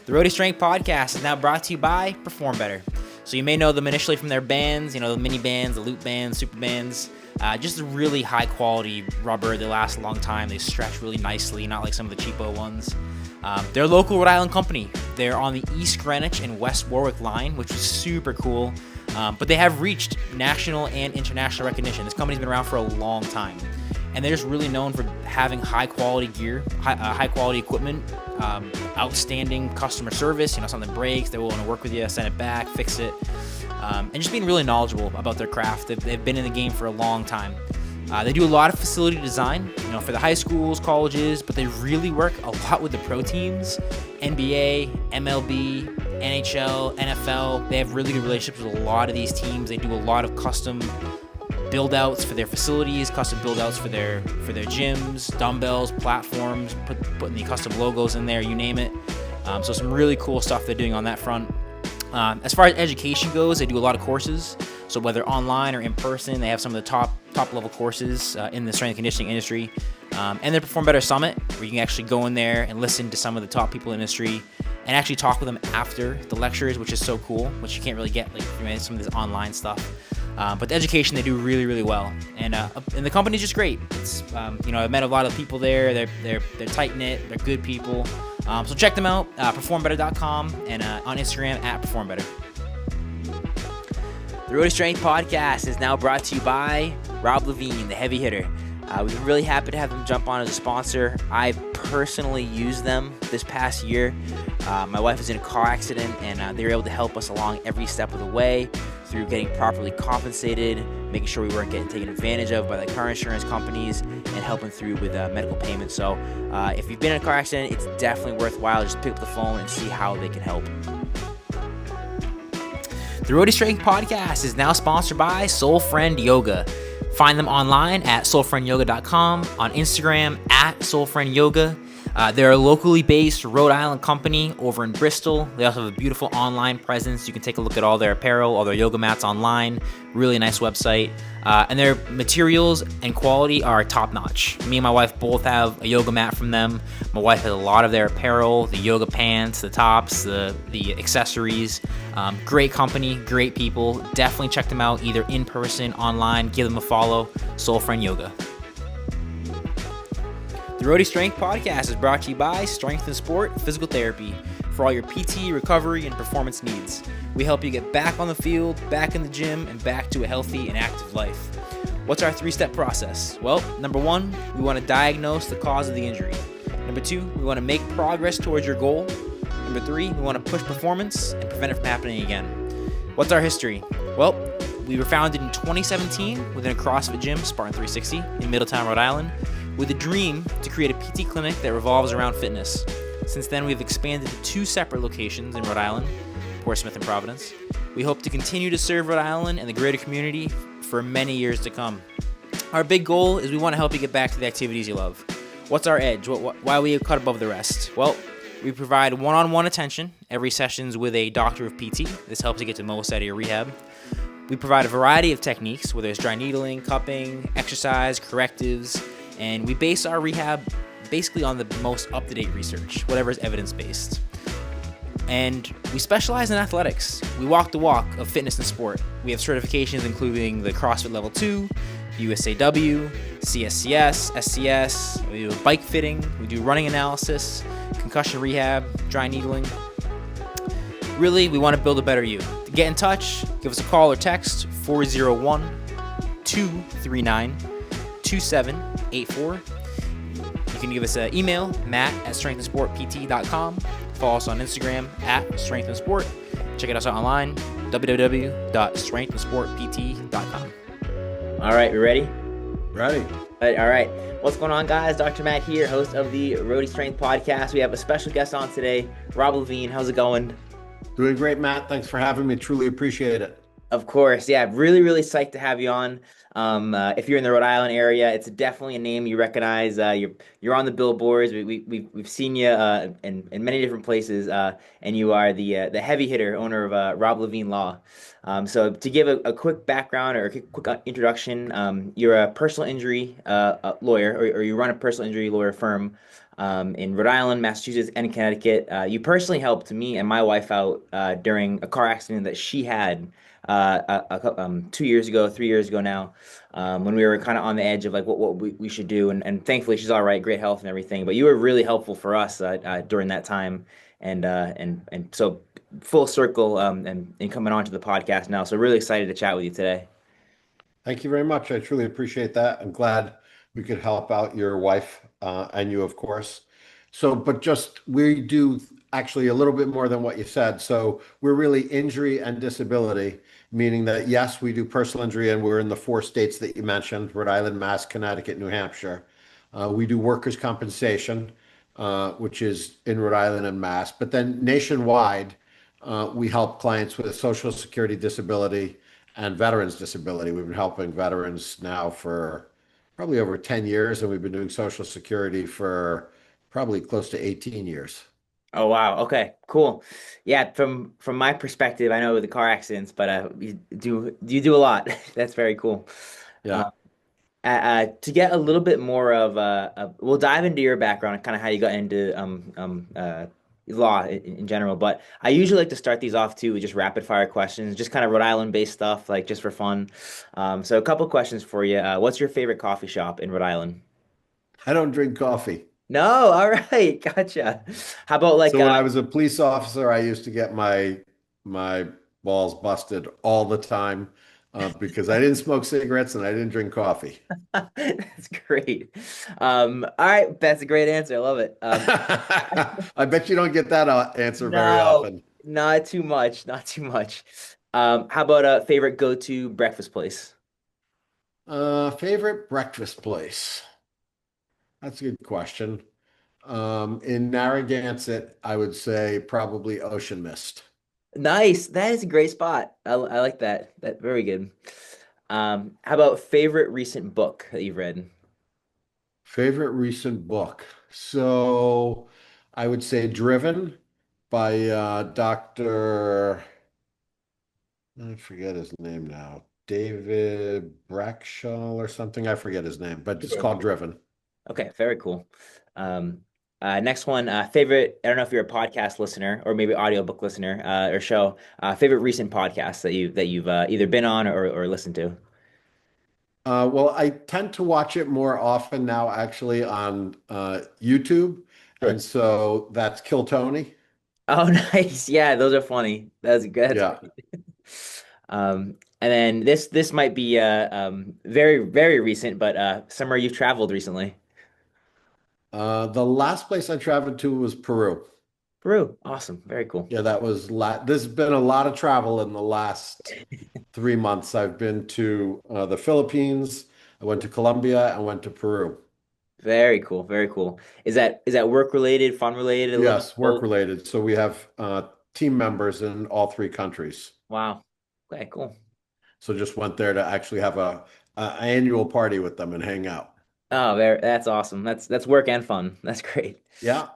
The Rhody Strength Podcast is now brought to you by Perform Better. So you may know them initially from their bands, the mini bands, the loop bands, super bands. Just a really high quality rubber. They last a long time. They stretch really nicely, not like some of the cheapo ones. They're a local Rhode Island company. They're on the East Greenwich and West Warwick line, which is super cool. But they have reached national and international recognition. This company's been around for a long time. And they're just really known for having high quality gear, high quality equipment, outstanding customer service. Something breaks, they're willing to work with you, send it back, fix it, and just being really knowledgeable about their craft. They've been in the game for a long time. They do a lot of facility design, for the high schools, colleges, but they really work a lot with the pro teams, NBA, MLB, NHL, NFL. They have really good relationships with a lot of these teams. They do a lot of custom build-outs for their facilities, custom build-outs for their gyms, dumbbells, platforms, putting the custom logos in there, you name it. So some really cool stuff they're doing on that front. As far as education goes, they do a lot of courses. So whether online or in person, they have some of the top level courses in the strength and conditioning industry. And their Perform Better Summit, where you can actually go in there and listen to some of the top people in the industry and actually talk with them after the lectures, which is so cool, which you can't really get some of this online stuff. But the education, they do really, really well. And the company's just great. It's, I've met a lot of people there. They're tight-knit. They're good people. So check them out, performbetter.com, and on Instagram, @performbetter. The Rhody Strength Podcast is now brought to you by Levine, the heavy hitter. We've been really happy to have them jump on as a sponsor. I personally used them this past year. My wife was in a car accident, and they were able to help us along every step of the way through getting properly compensated, making sure we weren't getting taken advantage of by the car insurance companies, and helping through with medical payments. So if you've been in a car accident, it's definitely worthwhile. Just pick up the phone and see how they can help. The Rhody Strength Podcast is now sponsored by Soul Friend Yoga. Find them online at soulfriendyoga.com, on Instagram @soulfriendyoga. They're a locally based Rhode Island company over in Bristol. They also have a beautiful online presence. You can take a look at all their apparel, all their yoga mats online. Really nice website. And their materials and quality are top notch. Me and my wife both have a yoga mat from them. My wife has a lot of their apparel, the yoga pants, the tops, the accessories. Great company, great people. Definitely check them out either in person, online. Give them a follow. Soul Friend Yoga. The Rhody Strength Podcast is brought to you by Strength and Sport Physical Therapy for all your PT, recovery, and performance needs. We help you get back on the field, back in the gym, and back to a healthy and active life. What's our 3-step process? Well, number 1, we want to diagnose the cause of the injury. Number 2, we want to make progress towards your goal. Number 3, we want to push performance and prevent it from happening again. What's our history? Well, we were founded in 2017 within a CrossFit gym, Spartan 360, in Middletown, Rhode Island, with a dream to create a PT clinic that revolves around fitness. Since then, we've expanded to 2 separate locations in Rhode Island, Portsmouth and Providence. We hope to continue to serve Rhode Island and the greater community for many years to come. Our big goal is we want to help you get back to the activities you love. What's our edge? Why are we cut above the rest? Well, we provide one-on-one attention. Every session's with a doctor of PT. This helps you get the most out of your rehab. We provide a variety of techniques, whether it's dry needling, cupping, exercise, correctives, and we base our rehab basically on the most up-to-date research, whatever is evidence-based. And we specialize in athletics. We walk the walk of fitness and sport. We have certifications including the CrossFit Level 2, USAW, CSCS, SCS. We do bike fitting. We do running analysis, concussion rehab, dry needling. Really, we want to build a better you. To get in touch, give us a call or text 401-239-2784. You can give us an email, matt@strengthandsportpt.com. Follow us on Instagram @strengthandsport. Check us out online, www.strengthandsportpt.com. All right, we ready? Ready. All right. What's going on, guys? Dr. Matt here, host of the Rhody Strength Podcast. We have a special guest on today, Rhody Levine. How's it going? Doing great, Matt. Thanks for having me. Truly appreciate it. Of course. Yeah, really, really psyched to have you on. If you're in the Rhode Island area, it's definitely a name you recognize. You're on the billboards. We've seen you in many different places, and you are the heavy hitter, owner of Rhody Levine Law. So to give a quick background or a quick introduction, you're a personal injury lawyer, or you run a personal injury lawyer firm. in Rhode Island, Massachusetts, and Connecticut. You personally helped me and my wife out during a car accident that she had 2 years ago, 3 years ago now, when we were kind of on the edge of like what we should do. And thankfully, she's all right, great health and everything. But you were really helpful for us during that time. And so full circle and coming on to the podcast now. So really excited to chat with you today. Thank you very much. I truly appreciate that. I'm glad we could help out your wife and you, of course. So, but just we do actually a little bit more than what you said. So, we're really injury and disability, meaning that yes, we do personal injury and we're in the four states that you mentioned, Rhode Island, Mass, Connecticut, New Hampshire. We do workers' compensation, which is in Rhode Island and Mass. But then nationwide, we help clients with Social Security disability and veterans disability. We've been helping veterans now for probably over 10 years, and we've been doing Social Security for probably close to 18 years. Oh wow. Okay. Cool. Yeah. From my perspective, I know the car accidents, but you do a lot. That's very cool. Uh, Yeah. to get a little bit more we'll dive into your background and kind of how you got into law in general. But I usually like to start these off too with just rapid fire questions, just kind of Rhode Island based stuff, like just for fun. So a couple questions for you. What's your favorite coffee shop in Rhode Island? I don't drink coffee. No. All right. Gotcha. How about like So when I was a police officer, I used to get my balls busted all the time because I didn't smoke cigarettes and I didn't drink coffee. That's great. All right, that's a great answer. I love it. I bet you don't get that answer very No, often. not too much, not too much. How about a favorite go-to breakfast place? Favorite breakfast place? That's a good question. In Narragansett, I would say probably Ocean Mist. Nice. That is a great spot. I like that. That very good. How about favorite recent book that you've read? Favorite recent book. So I would say Driven by Dr. I forget his name now. David Brackshaw or something. I forget his name, but it's called Driven. Okay, very cool. Um, next one, favorite, I don't know if you're a podcast listener or maybe audiobook listener or show, favorite recent podcast that you've either been on or listened to. Well, I tend to watch it more often now, actually, on YouTube. Sure. And so that's Kill Tony. Oh, nice. Yeah, those are funny. That's good. That's Yeah. great. And then this might be very very recent, but somewhere you've traveled recently. The last place I traveled to was Peru. Peru. Awesome. Very cool. Yeah, that was there's been a lot of travel in the last 3 months. I've been to the Philippines, I went to Colombia, I went to Peru. Very cool. Very cool. Is that work related, fun related, a little bit Yes, of work both? related. So we have team members in all three countries. Wow. Okay, cool. So just went there to actually have a annual party with them and hang out. Oh, that's awesome. That's work and fun. That's great. Yeah.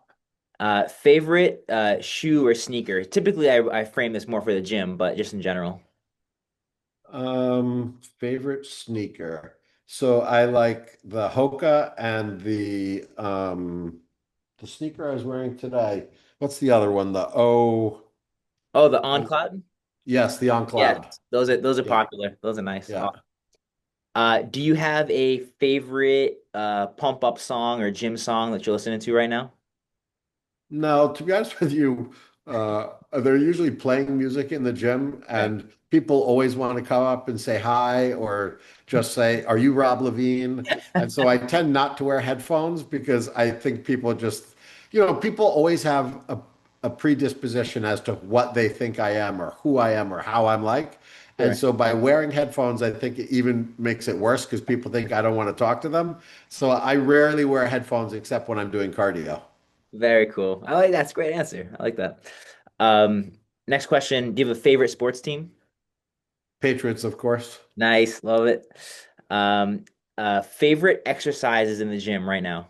Favorite shoe or sneaker? Typically, I frame this more for the gym, but just in general. Favorite sneaker. So I like the Hoka and the sneaker I was wearing today. What's the other one? Oh, the On Oh, Cloud? yes, the On Yes, Cloud. those are Yeah, popular. Those are nice. yeah. Do you have a favorite pump up song or gym song that you're listening to right now? No, to be honest with you, they're usually playing music in the gym, Okay. and people always want to come up and say hi or just say, "Are you Rob Levine?" And so I tend not to wear headphones because I think people just, people always have a predisposition as to what they think I am or who I am or how I'm like. And Sure. so by wearing headphones, I think it even makes it worse because people think I don't want to talk to them. So I rarely wear headphones except when I'm doing cardio. Very cool. I like that's a great answer. I like that. Um, Next question. Do you have a favorite sports team? Patriots, of course. Nice, love it. Um, Favorite exercises in the gym right now?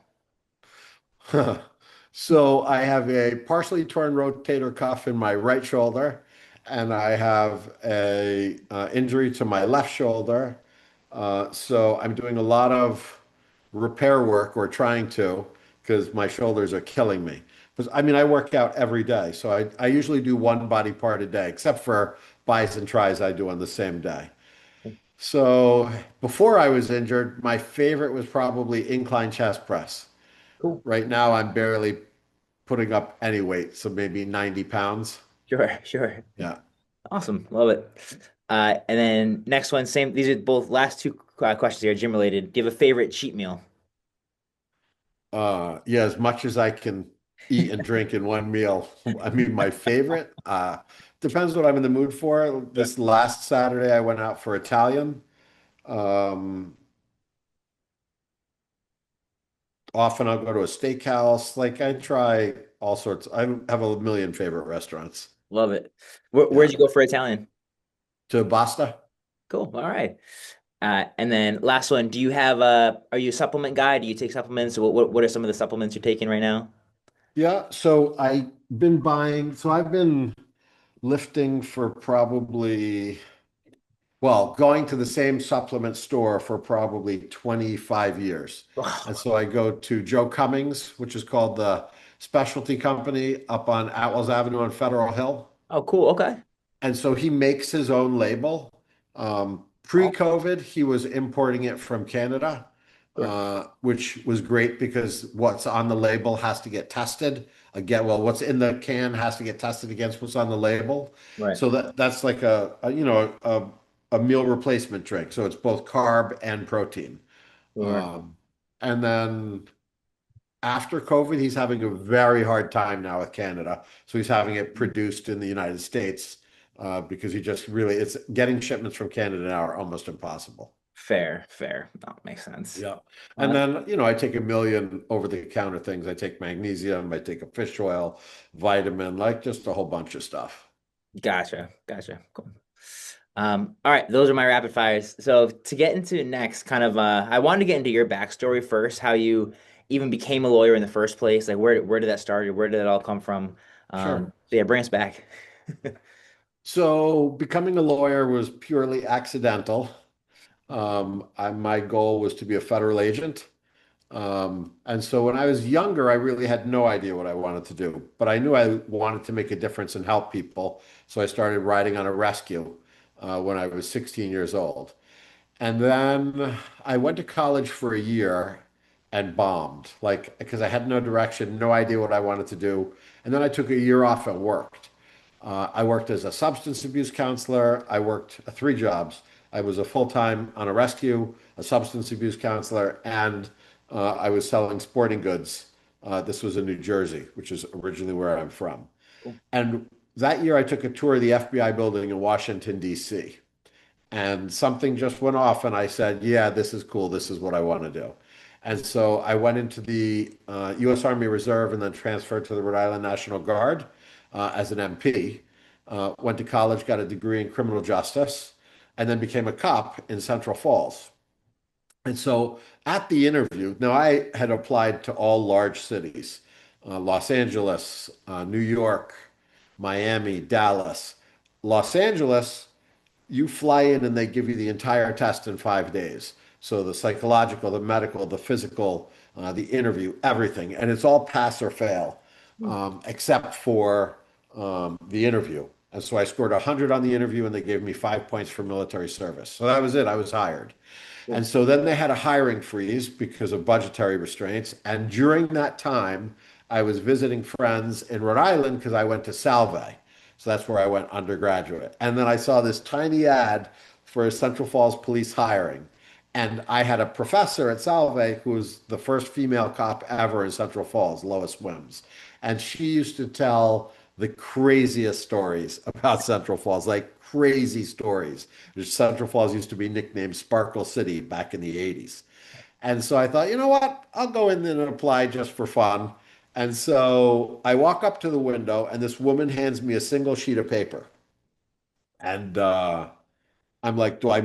So I have a partially torn rotator cuff in my right shoulder, and I have a injury to my left shoulder. So I'm doing a lot of repair work or trying to because my shoulders are killing me. Because I mean, I work out every day, so I usually do one body part a day, except for bis and tris I do on the same day. So before I was injured, my favorite was probably incline chest press. Cool. Right now, I'm barely putting up any weight, so maybe 90 pounds. Sure, sure. Yeah. Awesome. Love it. And then next one, same. These are both last two questions here, gym related. Do you have a favorite cheat meal? Yeah, as much as I can eat and drink in one meal. I mean, my favorite, depends what I'm in the mood for. Sure. This last Saturday, I went out for Italian. Um, Often I'll go to a steakhouse. Like I try all sorts. I have a million favorite restaurants. Love it. Where'd Yeah. you go for Italian? To Basta? Cool. All right. And then last one, do you have are you a supplement guy? Do you take supplements? What are some of the supplements you're taking right now? Yeah. So I've been lifting for probably, well, going to the same supplement store for probably 25 years. And so I go to Joe Cummings, which is called the Specialty Company up on Atwells Avenue on Federal Hill. Oh, cool. Okay. And so he makes his own label. Oh, Pre-COVID, he was importing it from Canada, sure. which was great because what's on the label has to get tested again. Well, what's in the can has to get tested against what's on the label. Right. So that's like a meal replacement drink. So it's both carb and protein. Sure. Um, and then after COVID, he's having a very hard time now with Canada. So he's having it produced in the United States because he just really, it's getting shipments from Canada now are almost impossible. Fair, fair. That makes sense. Yeah. And Uh, then, I take a million over-the-counter things. I take magnesium, I take a fish oil, vitamin, like just a whole bunch of stuff. Gotcha. Gotcha. Cool. All right, those are my rapid fires. So to get into next, kind of, I wanted to get into your backstory first, how you even became a lawyer in the first place. Like, where did that start? Where did it all come from? Sure. So yeah, bring us back. So becoming a lawyer was purely accidental. My goal was to be a federal agent. And so when I was younger, I really had no idea what I wanted to do, but I knew I wanted to make a difference and help people. So I started riding on a rescue when I was 16 years old. And then I went to college for a year and bombed, like, because I had no direction, no idea what I wanted to do. And then I took a year off and worked. I worked as a substance abuse counselor. I worked three jobs. I was a full-time on a rescue, a substance abuse counselor, and I was selling sporting goods. This was in New Jersey, which is originally where I'm from. Cool. And that year I took a tour of the FBI building in Washington, D.C. And something just went off, and I said, yeah, this is cool. This is what I want to do. And so I went into the U.S. Army Reserve and then transferred to the Rhode Island National Guard as an MP. Went to college, got a degree in criminal justice, and then became a cop in Central Falls. And so at the interview, now I had applied to all large cities, Los Angeles, New York, Miami, Dallas. Los Angeles, you fly in and they give you the entire test in 5 days. So the psychological, the medical, the physical, the interview, everything. And it's all pass or fail, except for the interview. And so I scored 100 on the interview and they gave me 5 points for military service. So that was it. I was hired. And Cool. so then they had a hiring freeze because of budgetary restraints. And during that time, I was visiting friends in Rhode Island because I went to Salve. So that's where I went undergraduate. And then I saw this tiny ad for Central Falls police hiring. And I had a professor at Salve who was the first female cop ever in Central Falls, Lois Wims. And she used to tell the craziest stories about Central Falls, like crazy stories. Central Falls used to be nicknamed Sparkle City back in the 80s. And so I thought, you know what? I'll go in and apply just for fun. And so I walk up to the window, and this woman hands me a single sheet of paper. And I'm like, do I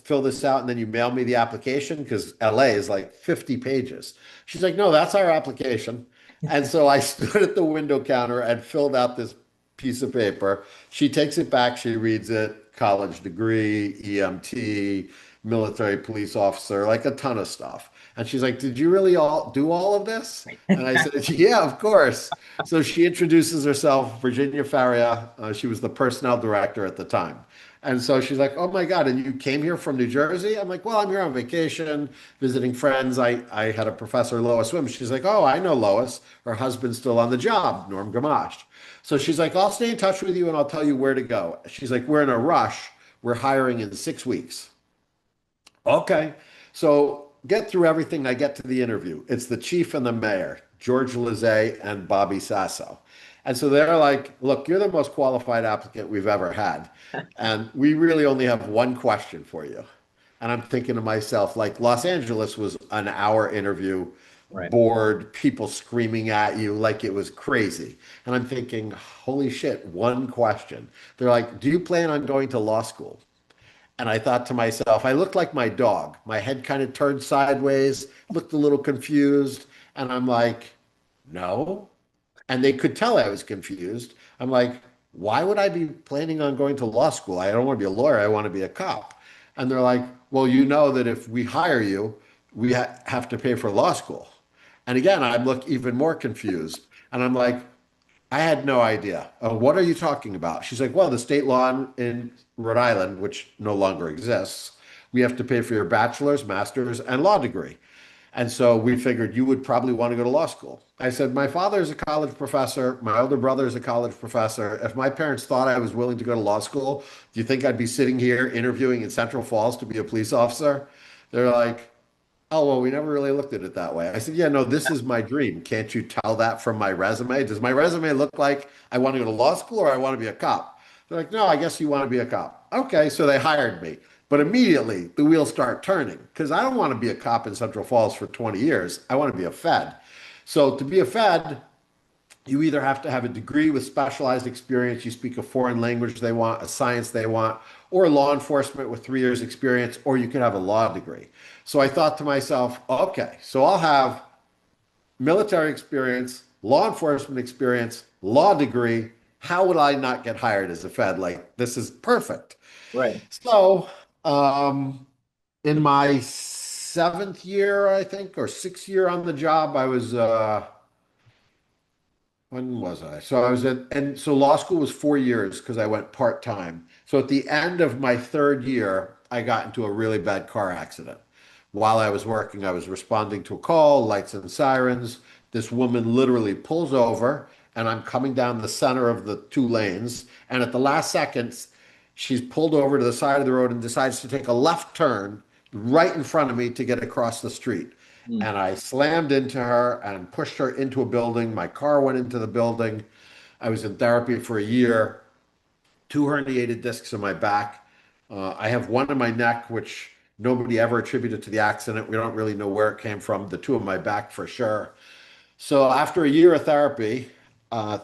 fill this out and then you mail me the application? Because LA is like 50 pages. She's like, no, that's our application. And so I stood at the window counter and filled out this piece of paper. She takes it back, she reads it, college degree, EMT, military police officer, like a ton of stuff. And she's like, "Did you really all do all of this?" And I said, "Yeah, of course." So she introduces herself, Virginia Faria. She was the personnel director at the time. And so she's like, "Oh my God, and you came here from New Jersey?" I'm like, "Well, I'm here on vacation, visiting friends. I had a professor, Lois Swim." She's like, "Oh, I know Lois. Her husband's still on the job, Norm Gamache." So she's like, "I'll stay in touch with you and I'll tell you where to go." She's like, "We're in a rush. We're hiring in 6 weeks." Okay. So get through everything. I get to the interview. It's the chief and the mayor, George Lizet and Bobby Sasso. And so they're like, "Look, you're the most qualified applicant we've ever had. And we really only have one question for you." And I'm thinking to myself, like, Los Angeles was an hour interview, Right. bored, people screaming at you like it was crazy. And I'm thinking, holy shit, one question. They're like, "Do you plan on going to law school?" And I thought to myself, I looked like my dog. My head kind of turned sideways, looked a little confused. And I'm like, no. And they could tell I was confused. I'm like, why would I be planning on going to law school? I don't want to be a lawyer. I want to be a cop. And they're like, well, you know that if we hire you, we have to pay for law school. And again, I look even more confused. And I'm like, I had no idea. What are you talking about? She's like, well, the state law in Rhode Island, which no longer exists, we have to pay for your bachelor's, master's, and law degree. And so we figured you would probably want to go to law school. I said, my father is a college professor. My older brother is a college professor. If my parents thought I was willing to go to law school, do you think I'd be sitting here interviewing in Central Falls to be a police officer? They're like, oh, well, we never really looked at it that way. I said, yeah, no, this is my dream. Can't you tell that from my resume? Does my resume look like I want to go to law school or I want to be a cop? They're like, no, I guess you want to be a cop. Okay, so they hired me. But immediately the wheels start turning because I don't want to be a cop in Central Falls for 20 years. I want to be a Fed. So to be a Fed, you either have to have a degree with specialized experience, you speak a foreign language they want, a science they want, or law enforcement with 3 years experience, or you could have a law degree. So I thought to myself, okay, so I'll have military experience, law enforcement experience, law degree. How would I not get hired as a Fed? Like, this is perfect. Right. So, in my seventh year, I think, or sixth year on the job, I was when was I? So I was at, and so law school was 4 years because I went part-time. So at the end of my third year, I got into a really bad car accident. While I was working, I was responding to a call, lights and sirens. This woman literally pulls over, and I'm coming down the center of the two lanes. And at the last second, she's pulled over to the side of the road and decides to take a left turn right in front of me to get across the street. Mm. And I slammed into her and pushed her into a building. My car went into the building. I was in therapy for a year, two herniated discs in my back. I have one in my neck, which nobody ever attributed to the accident. We don't really know where it came from. The two in my back for sure. So after a year of therapy,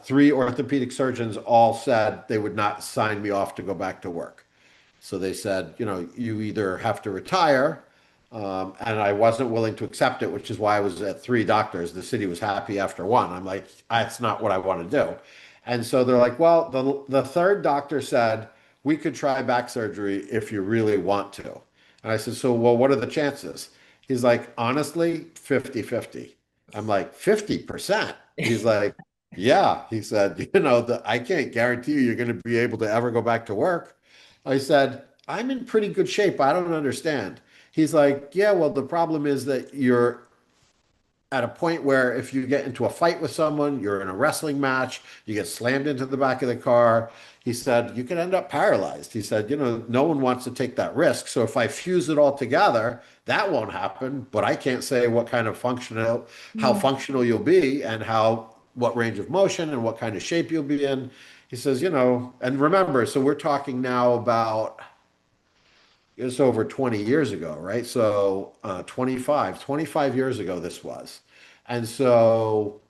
three orthopedic surgeons all said they would not sign me off to go back to work. So they said, you know, you either have to retire, and I wasn't willing to accept it, which is why I was at three doctors. The city was happy after one. I'm like, that's not what I want to do. And so they're like, well, the third doctor said we could try back surgery if you really want to. And I said, so, well, what are the chances? He's like, honestly, 50-50. I'm like, 50%. He's like, yeah. He said, you know, I can't guarantee you you're going to be able to ever go back to work. I said, I'm in pretty good shape. I don't understand. He's like, yeah, well, the problem is that you're at a point where if you get into a fight with someone, you're in a wrestling match, you get slammed into the back of the car. He said, you could end up paralyzed. He said, you know, no one wants to take that risk. So if I fuse it all together, that won't happen. But I can't say what kind of how Mm. functional you'll be and what range of motion and what kind of shape you'll be in. He says, you know, and remember, so we're talking now about it's over 20 years ago, right? So 25 years ago this was. And so,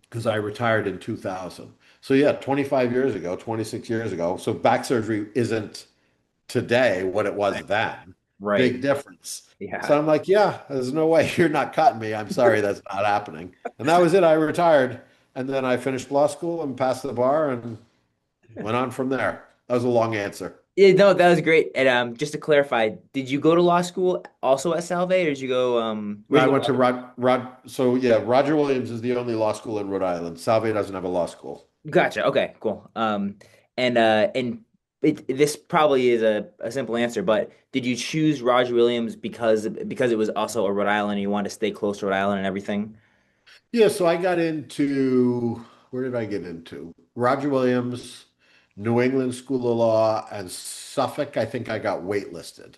because I retired in 2000. So yeah, 25 years ago, 26 years ago. So back surgery isn't today what it was then. Right. Big difference. Yeah. So I'm like, yeah, there's no way you're not cutting me. I'm sorry, that's not happening. And that was it. I retired. And then I finished law school and passed the bar and went on from there. That was a long answer. Yeah, no, that was great. And just to clarify, did you go to law school also at Salve, or did you go No, where'd I you go to went law to school? So yeah, Roger Williams is the only law school in Rhode Island. Salve doesn't have a law school. Gotcha. Okay, cool. And this probably is a simple answer, but did you choose Roger Williams because it was also a Rhode Island and you wanted to stay close to Rhode Island and everything? Yeah, so I got into, where did I get into? Roger Williams, New England School of Law, and Suffolk. I think I got waitlisted.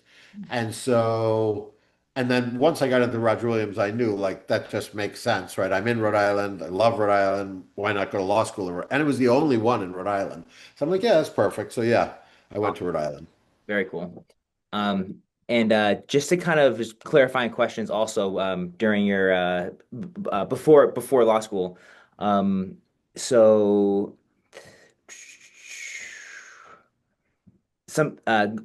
And so, and then once I got into Roger Williams, I knew like that just makes sense, right? I'm in Rhode Island. I love Rhode Island. Why not go to law school? And it was the only one in Rhode Island. So I'm like, yeah, that's perfect. So yeah, I went to Rhode Island. Very cool. And just to kind of just clarifying questions also during your before law school. Um, so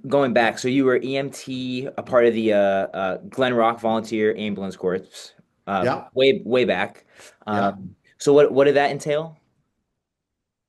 going back, so you were EMT, a part of the Glen Rock Volunteer Ambulance Corps, Yeah. way back. Yeah. So what did that entail?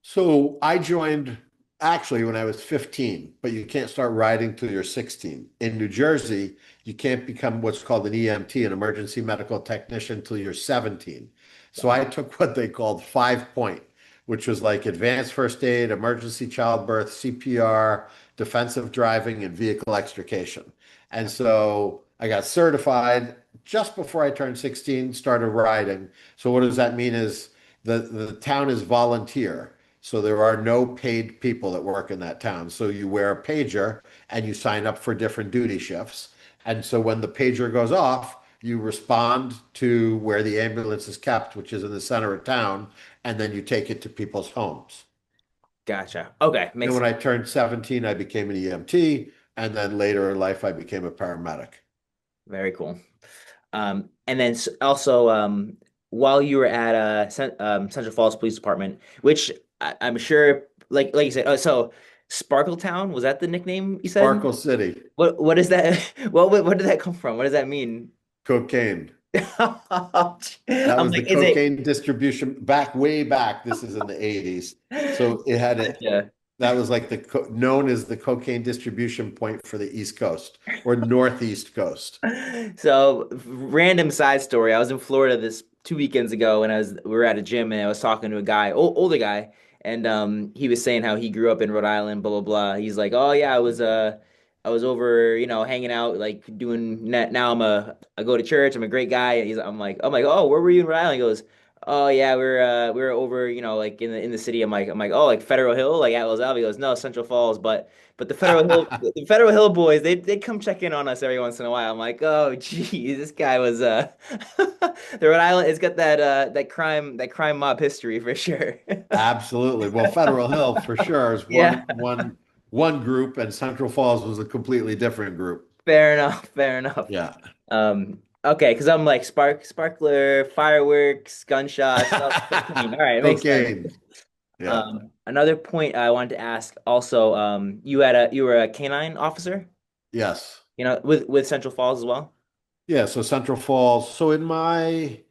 So I joined actually when I was 15, but you can't start riding till you're 16. In New Jersey, you can't become what's called an EMT, an emergency medical technician, till you're 17. So I took what they called 5 point, which was like advanced first aid, emergency childbirth, CPR, defensive driving, and vehicle extrication. And so I got certified just before I turned 16, started riding. So what does that mean is the town is volunteer. So there are no paid people that work in that town. So you wear a pager and you sign up for different duty shifts. And so when the pager goes off, you respond to where the ambulance is kept, which is in the center of town, and then you take it to people's homes. Gotcha. Okay, Then makes when sense. I turned 17, I became an EMT, and then later in life, I became a paramedic. Very cool. And then also, while you were at Central Falls Police Department, which I'm sure, like you said, so Sparkletown, was that the nickname you said? Sparkle City, What is that? What did that come from? What does that mean? cocaine. That I'm was the like, is it? cocaine distribution back way back. This is in the 80s. So it had it. Gotcha. That was like known as the cocaine distribution point for the East Coast or Northeast Coast. So, random side story. I was in Florida this 2 weekends ago, and we were at a gym, and I was talking to a guy, older guy, and he was saying how he grew up in Rhode Island, blah blah blah. He's like, "Oh yeah, I was over, hanging out, like doing. Now I go to church. I'm a great guy." And I'm like, "Oh, where were you in Rhode Island?" He goes, "Oh yeah, we're over, like in the city." I'm like, "Oh, like Federal Hill, like at Los Alamos." He goes, "No, Central Falls, but the Federal Hill boys, they come check in on us every once in a while." I'm like, oh, geez, this guy was the Rhode Island. It's got that crime mob history for sure. Absolutely. Well, Federal Hill for sure is Yeah, one group, and Central Falls was a completely different group. fair enough, fair enough. Yeah. Okay, because I'm like sparkler, fireworks, gunshots, cocaine. All right, it makes sense. Cocaine. Yeah. Another point I wanted to ask also, you were a canine officer, Yes. with Central Falls as well. Yeah. So Central Falls. So I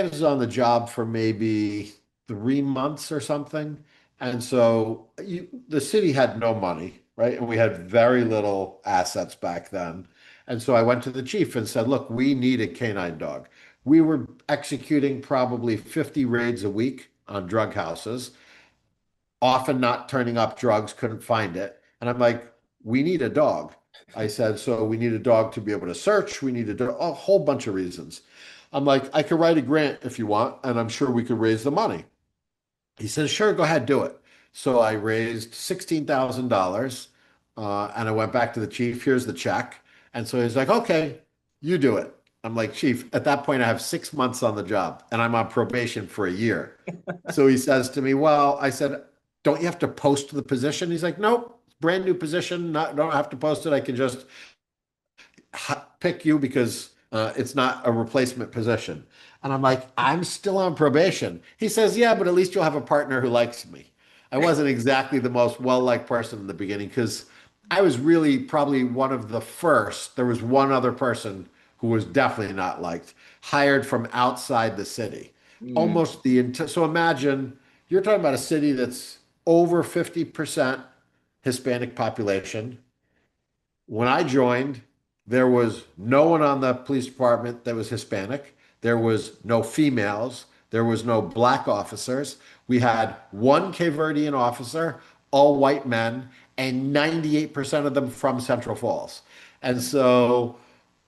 was on the job for maybe 3 months or something. And so the city had no money, right? And we had very little assets back then. And so I went to the chief and said, look, we need a canine dog. We were executing probably 50 raids a week on drug houses, often not turning up drugs, couldn't find it. And I'm like, we need a dog. I said, so we need a dog to be able to search. We need a whole bunch of reasons. I'm like, I could write a grant if you want, and I'm sure we could raise the money. He says, sure, go ahead, do it. So I raised $16,000 and I went back to the chief. Here's the check. And so he's like, okay, you do it. I'm like, chief, at that point, I have 6 months on the job and I'm on probation for a year. So he says to me, well, I said, don't you have to post the position? He's like, nope, brand new position. Not, don't have to post it. I can just pick you because it's not a replacement position. And I'm like, I'm still on probation. He says, yeah, but at least you'll have a partner who likes me. I wasn't exactly the most well-liked person in the beginning because I was really probably one of the first. There was one other person who was definitely not liked, hired from outside the city. Mm, Almost so imagine you're talking about a city that's over 50% Hispanic population. When I joined, there was no one on the police department that was Hispanic. There was no females. There was no black officers. We had one Cape Verdean officer, all white men, and 98% of them from Central Falls. And so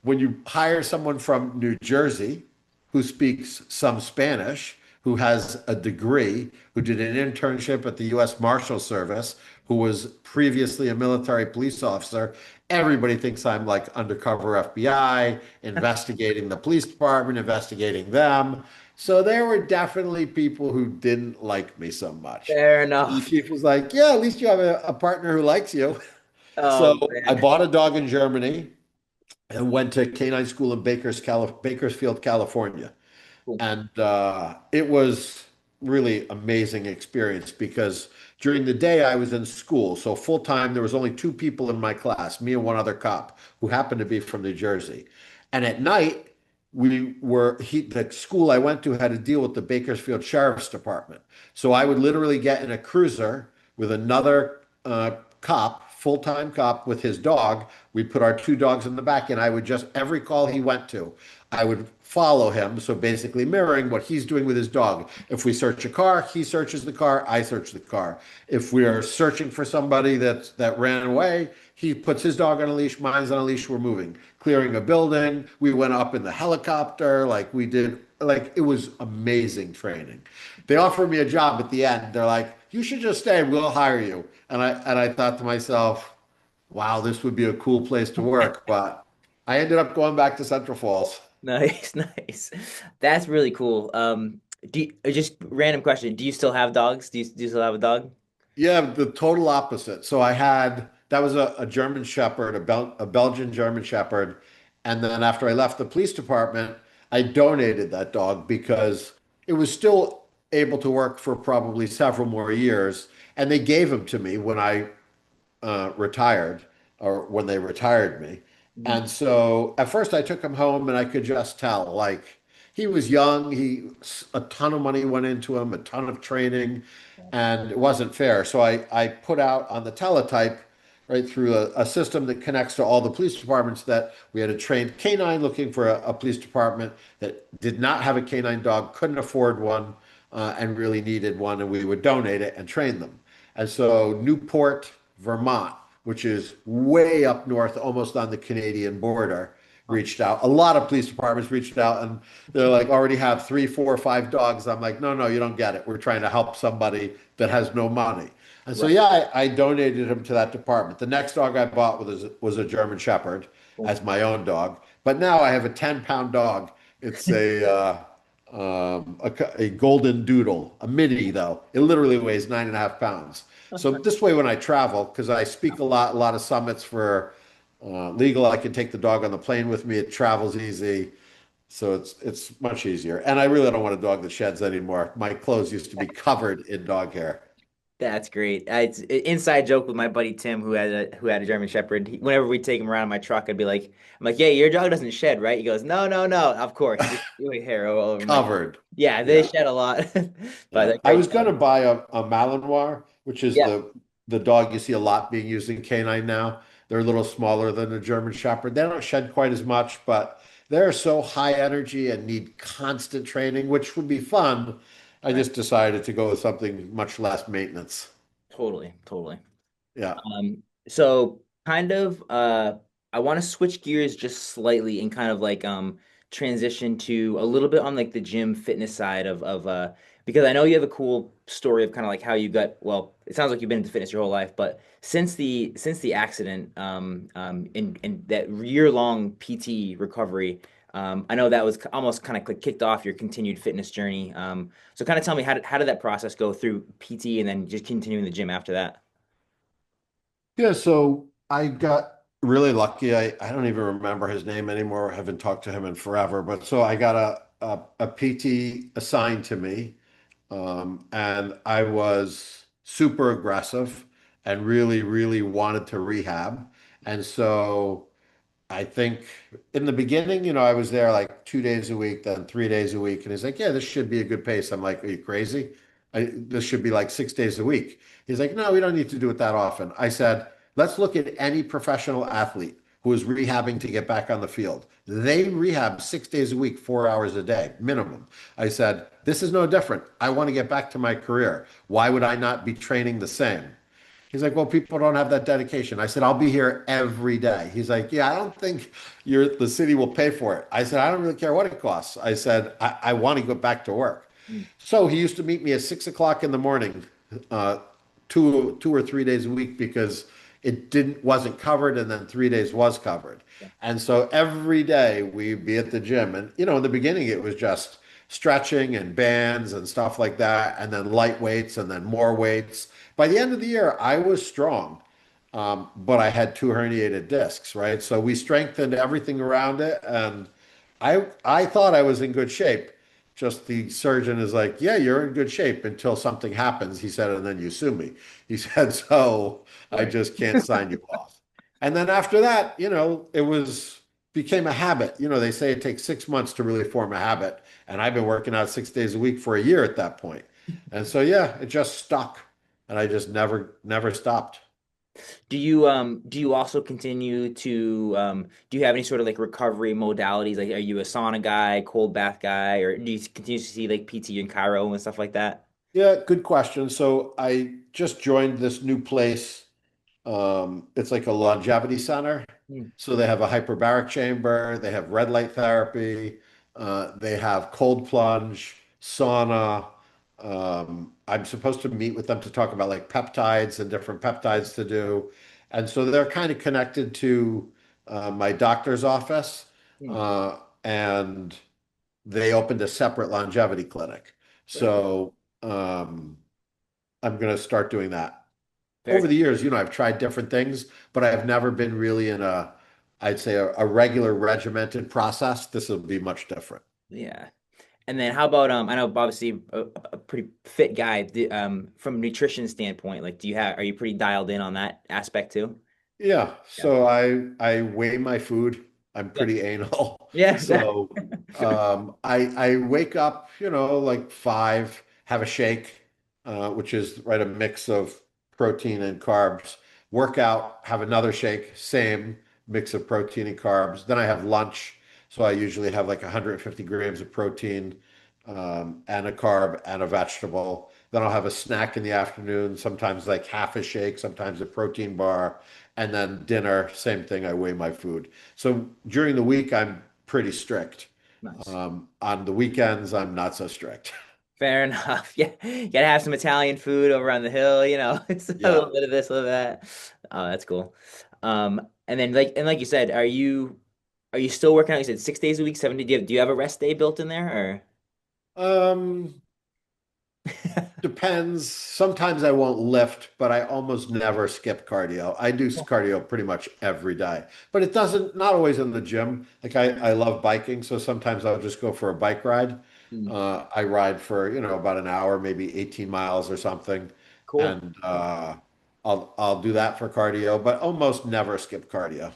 when you hire someone from New Jersey who speaks some Spanish, who has a degree, who did an internship at the U.S. Marshal Service, who was previously a military police officer, everybody thinks I'm like undercover FBI, investigating the police department, investigating them. So there were definitely people who didn't like me so much. Fair And the enough. chief was like, yeah, at least you have a partner who likes you. So Oh I man. bought a dog in Germany and went to canine school in Bakersfield, California. Cool. And it was really amazing experience because during the day I was in school. So full time, there was only two people in my class, me and one other cop who happened to be from New Jersey. And at night, the school I went to had to deal with the Bakersfield Sheriff's Department. So I would literally get in a cruiser with another cop, full-time cop with his dog. We'd put our two dogs in the back, and I would just, every call he went to, I would follow him. So basically mirroring what he's doing with his dog. If we search a car, he searches the car, I search the car. If we are searching for somebody that ran away, he puts his dog on a leash, mine's on a leash, we're moving. Clearing a building, we went up in the helicopter, like we did, like it was amazing training. They offered me a job at the end. They're like, you should just stay, we'll hire you. And I thought to myself, wow, this would be a cool place to work. But I ended up going back to Central Falls. Nice, nice. That's really cool. Just random question. Do you still have dogs? Do you still have a dog? Yeah, the total opposite. So I had that was a German Shepherd, a Belgian German Shepherd, and then after I left the police department, I donated that dog because it was still able to work for probably several more years, and they gave him to me when I retired or when they retired me. Mhm. And so at first I took him home and I could just tell like he was young, a ton of money went into him, a ton of training, and it wasn't fair. So I put out on the teletype right through a system that connects to all the police departments that we had a trained canine looking for a police department that did not have a canine dog, couldn't afford one, and really needed one, and we would donate it and train them. And so Newport, Vermont, which is way up north, almost on the Canadian border, reached out. A lot of police departments reached out and they're like, already have three, four, five dogs. I'm like, no, no, you don't get it. We're trying to help somebody that has no money. And so, Right. yeah, I donated him to that department. The next dog I bought was a German Shepherd Cool. as my own dog. But now I have a 10-pound dog. It's a golden doodle, a mini though. It literally weighs 9.5 pounds. So this way, when I travel, because I speak a lot of summits for legal, I can take the dog on the plane with me. It travels easy, so it's much easier. And I really don't want a dog that sheds anymore. My clothes used to be covered in dog hair. That's great. It's an inside joke with my buddy Tim, who had a German Shepherd. Whenever we take him around in my truck, I'd be like, "I'm like, yeah, your dog doesn't shed, right?" He goes, "No, no, no. Of course, just really hair all over my." Covered. Yeah, they Yeah. shed a lot, but Yeah. they're I great was going dogs. to buy a Malinois, which is Yeah, the dog you see a lot being used in canine now. They're a little smaller than a German Shepherd. They don't shed quite as much, but they're so high energy and need constant training, which would be fun. I right. just decided to go with something much less maintenance. Totally, totally. Yeah. So kind of I want to switch gears just slightly and kind of like transition to a little bit on like the gym fitness side of because I know you have a cool story of kind of like how you got well, it sounds like you've been into fitness your whole life, but since the accident in that year-long PT recovery, I know that was almost kind of like kicked off your continued fitness journey. So kind of tell me how did that process go through PT and then just continuing the gym after that? Yeah, so I got really lucky. I don't even remember his name anymore. I haven't talked to him in forever. But so I got a PT assigned to me. And I was super aggressive and really, really wanted to rehab. And so I think in the beginning, I was there like 2 days a week, then 3 days a week. And he's like, yeah, this should be a good pace. I'm like, are you crazy? This should be like 6 days a week. He's like, no, we don't need to do it that often. I said, let's look at any professional athlete who is rehabbing to get back on the field. They rehab 6 days a week, 4 hours a day, minimum. I said, this is no different. I want to get back to my career. Why would I not be training the same? He's like, well, people don't have that dedication. I said, I'll be here every day. He's like, yeah, I don't think the city will pay for it. I said, I don't really care what it costs. I said, I want to go back to work. Mm. So he used to meet me at 6 o'clock in the morning, uh, two or 3 days a week because it wasn't covered, and then 3 days was covered. Yeah. And so every day we'd be at the gym. And, in the beginning, it was just stretching and bands and stuff like that, and then light weights and then more weights. By the end of the year, I was strong, but I had two herniated discs, right? So we strengthened everything around it, and I thought I was in good shape. Just the surgeon is like, yeah, you're in good shape until something happens, he said, and then you sue me. He said, so I Right. just can't sign you off. And then after that, it became a habit. They say it takes 6 months to really form a habit. And I've been working out 6 days a week for a year at that point. And so, yeah, it just stuck. And I just never stopped. Do you also continue to do you have any sort of like recovery modalities? Like, are you a sauna guy, cold bath guy, or do you continue to see like PT and Cairo and stuff like that? Yeah, good question. So I just joined this new place. It's like a longevity center. Mm. So they have a hyperbaric chamber, they have red light therapy, they have cold plunge, sauna. I'm supposed to meet with them to talk about like peptides and different peptides to do. And so they're kind of connected to my doctor's office. Mm. And they opened a separate longevity clinic. Very cool. So um, I'm going to start doing that. Very Over the cool. years, I've tried different things, but I've never been really in I'd say a regular regimented process. This will be much different. Yeah. And then how about I know obviously a pretty fit guy. From a nutrition standpoint, like are you pretty dialed in on that aspect too? Yeah, Yeah. so I weigh my food. I'm Yeah. pretty anal. Yeah. So I wake up, like 5, have a shake, which is right a mix of protein and carbs. Work out, have another shake, same mix of protein and carbs. Then I have lunch. So I usually have like 150 grams of protein, and a carb and a vegetable. Then I'll have a snack in the afternoon, sometimes like half a shake, sometimes a protein bar. And then dinner, same thing, I weigh my food. So during the week, I'm pretty strict. Nice. On the weekends, I'm not so strict. Fair enough. Yeah, you gotta have some Italian food over on the hill. It's a Yeah. little bit of this, a little of that. Oh, that's cool. And then like you said, are you still working out? You said 6 days a week, 7 days. Do you have a rest day built in there, Um, or? Depends. Sometimes I won't lift, but I almost never skip cardio. I do cardio pretty much every day, but not always in the gym. Like I love biking, so sometimes I'll just go for a bike ride. Mm. I ride for, about an hour, maybe 18 miles or something. Cool. And I'll do that for cardio, but almost never skip cardio.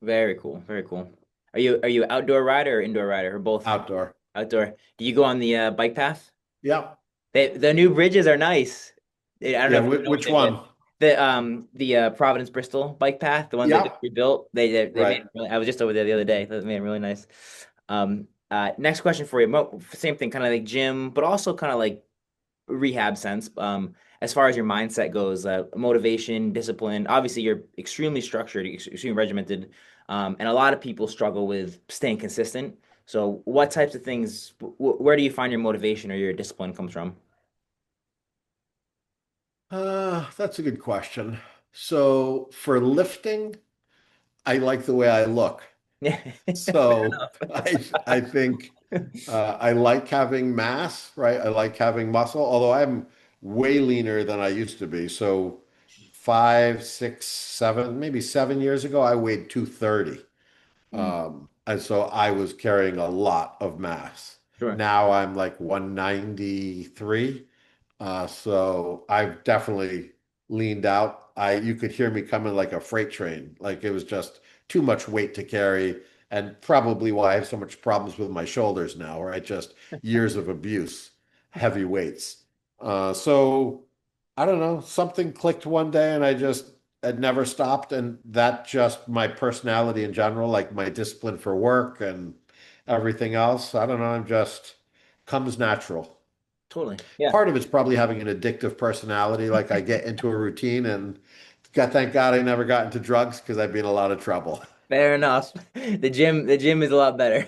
Very cool. Very cool. Are you an outdoor rider or indoor rider or both? Outdoor. Outdoor. Do you go on the bike path? Yeah. The new bridges are nice. I don't know Yeah. if you know what Which they did. one? The Providence Bristol bike path, the ones they just Yeah. rebuilt. They made Right. it I was just over there the other day. They made it really nice. Next question for you. Same thing, kind of like gym, but also kind of like rehab sense. As far as your mindset goes, motivation, discipline. Obviously, you're extremely structured, extremely regimented, and a lot of people struggle with staying consistent. So, what types of things? Where do you find your motivation or your discipline comes from? That's a good question. So for lifting, I like the way I look. Yeah, fair So I think I like having mass, right? I like having muscle, although I'm way leaner than I used to be. So 5, 6, 7, maybe 7 years ago, I weighed 230. enough. And so I was carrying a lot of mass. Sure. Now I'm like 193. So I've definitely leaned out. You could hear me coming like a freight train. Like it was just too much weight to carry, and probably why I have so much problems with my shoulders now, right? Just years of abuse, heavy weights. So I don't know, something clicked one day and I just had never stopped. And that just my personality in general, like my discipline for work and everything else. I don't know, I'm just comes natural. Totally. Yeah. Part of it's probably having an addictive personality. Like I get into a routine and thank God I never got into drugs because I'd be in a lot of trouble. Fair enough. The gym is a lot better.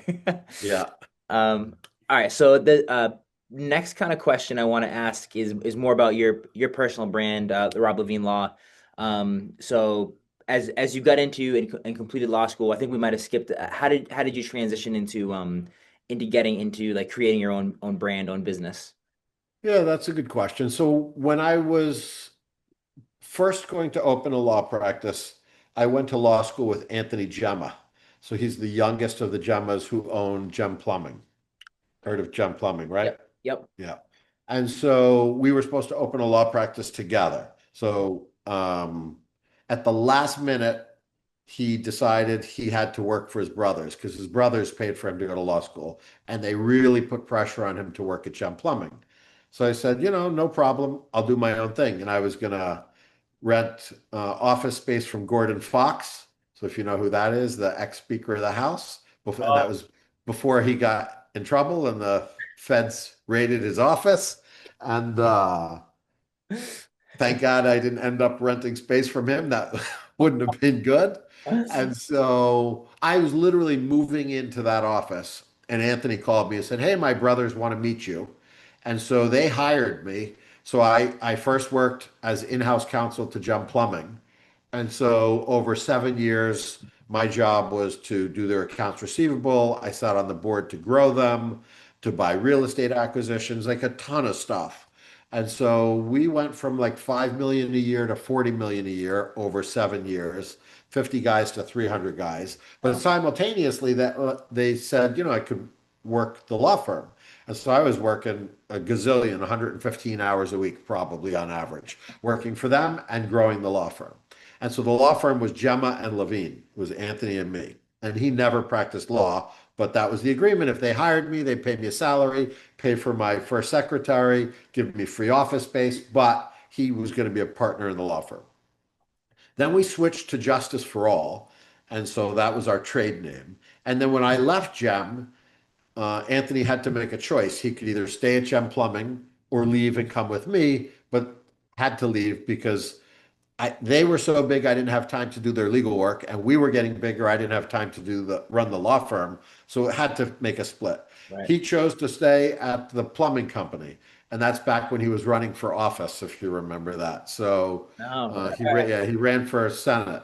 Yeah. Um, all right. So the next kind of question I want to ask is more about your personal brand, the Rob Levine Law. So as you got into and completed law school, I think we might have skipped. How did you transition into getting into like creating your own brand, own business? Yeah, that's a good question. So when I was first going to open a law practice, I went to law school with Anthony Gemma. So he's the youngest of the Gemmas who own Gem Plumbing. Heard of Gem Plumbing, right? Yep. Yep. Yeah. And so we were supposed to open a law practice together. So at the last minute, he decided he had to work for his brothers because his brothers paid for him to go to law school. And they really put pressure on him to work at Gem Plumbing. So I said, no problem. I'll do my own thing. And I was going to rent office space from Gordon Fox. So if you know who that is, the ex-Speaker of the House, and that was before he got in trouble and the feds raided his office. And thank God I didn't end up renting space from him. That wouldn't have been good. And so I was literally moving into that office, and Anthony called me and said, "Hey, my brothers want to meet you." And so they hired me. So I first worked as in-house counsel to Gem Plumbing. And so over 7 years, my job was to do their accounts receivable. I sat on the board to grow them, to buy real estate acquisitions, like a ton of stuff. And so we went from like 5 million a year to 40 million a year over 7 years, 50 guys to 300 guys. But Wow. simultaneously, that they said, I could work the law firm. And so I was working a gazillion, 115 hours a week, probably on average, working for them and growing the law firm. And so the law firm was Gemma and Levine. It was Anthony and me. And he never practiced law, but that was the agreement. If they hired me, they'd pay me a salary, pay for my first secretary, give me free office space, but he was going to be a partner in the law firm. Then we switched to Justice for All. And so that was our trade name. And then when I left Gem, Anthony had to make a choice. He could either stay at Gem Plumbing or leave and come with me, but had to leave because they were so big I didn't have time to do their legal work, and we were getting bigger. I didn't have time to run the law firm, so it had to make a split. Right. He chose to stay at the plumbing company, and that's back when he was running for office, if you remember that. So No. yeah, he ran for Senate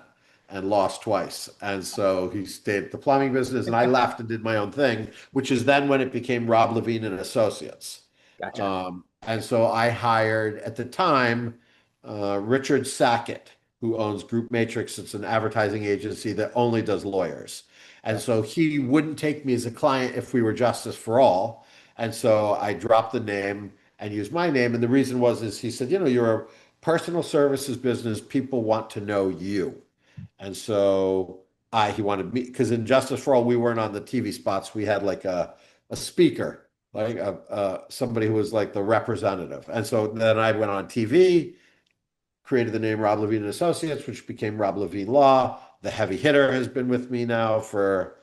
and lost twice, and so he stayed at the plumbing business, and I left and did my own thing, which is then when it became Rob Levine and Associates. Gotcha. And so I hired at the time Richard Sackett, who owns Group Matrix. It's an advertising agency that only does lawyers. And Right. so he wouldn't take me as a client if we were Justice for All. And so I dropped the name and used my name. And the reason is he said, you're a personal services business. People want to know you. And so he wanted me because in Justice for All, we weren't on the TV spots. We had like a speaker, like somebody who was like the representative. And so then I went on TV, created the name Rob Levine and Associates, which became Rob Levine Law. The heavy hitter has been with me now for,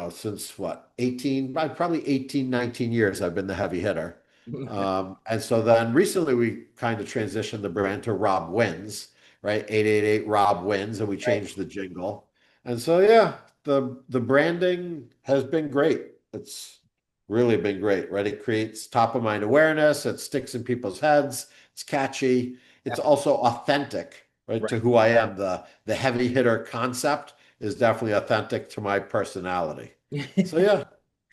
since what, 18, probably 18, 19 years I've been the heavy hitter. And so then recently we kind of transitioned the brand to Rob Wins, right? 888 Rob Wins, and we Right. changed the jingle. And so yeah, the branding has been great. It's really been great, right? It creates top of mind awareness, it sticks in people's heads, it's catchy, it's also authentic, right, Right. to who I am. The heavy hitter concept is definitely authentic to my personality. So yeah,